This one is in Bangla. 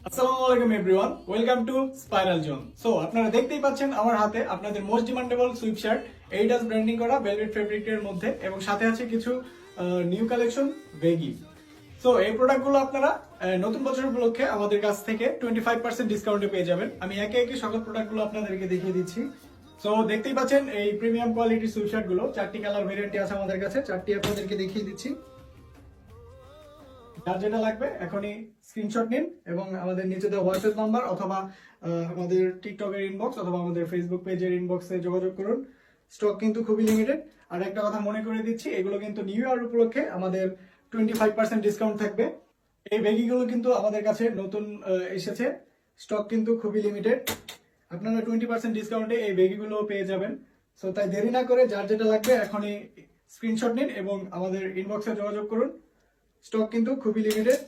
আসসালামু আলাইকুম everyone, welcome to Spiral Zone. So আপনারা দেখতেই পাচ্ছেন আমার হাতে আপনাদের most demandable sweatshirt Adidas branding করা ভেলভেট ফেব্রিকের মধ্যে, এবং সাথে আছে কিছু নিউ কালেকশন বেগি। সো এই প্রোডাক্টগুলো আপনারা নতুন বছর উপলক্ষে আমাদের কাছ থেকে 25% ডিসকাউন্টে পেয়ে যাবেন। আমি একে একে সকল প্রোডাক্টগুলো আপনাদেরকে দেখিয়ে দিচ্ছি। সো দেখতেই পাচ্ছেন এই প্রিমিয়াম কোয়ালিটির সুইপ শার্ট গুলো, 4টি কালার ভেরিয়েন্টে আছে আমাদের কাছে। 4টি আপনাদেরকে দেখিয়ে দিচ্ছি। যার যেটা লাগবে এখনই স্ক্রিনশট নিন এবং আমাদের নিচে দেওয়া হোয়াটসঅ্যাপ নাম্বার অথবা আমাদের টিকটকের ইনবক্স অথবা আমাদের ফেসবুক পেজের ইনবক্সে যোগাযোগ করুন। স্টক কিন্তু খুবই লিমিটেড। আর একটা কথা মনে করে দিচ্ছি, এগুলো কিন্তু নিউ ইয়ার উপলক্ষে আমাদের 25% ডিসকাউন্ট থাকবে। এই ব্যাগিগুলো কিন্তু আমাদের কাছে নতুন এসেছে, স্টক কিন্তু খুবই লিমিটেড। আপনারা 20% ডিসকাউন্টে এই ব্যাগিগুলো পেয়ে যাবেন। সো তাই দেরি না করে যার যেটা লাগবে এখনই স্ক্রিনশট নিন এবং আমাদের ইনবক্সে যোগাযোগ করুন। স্টক কিন্তু খুবই লিমিটেড।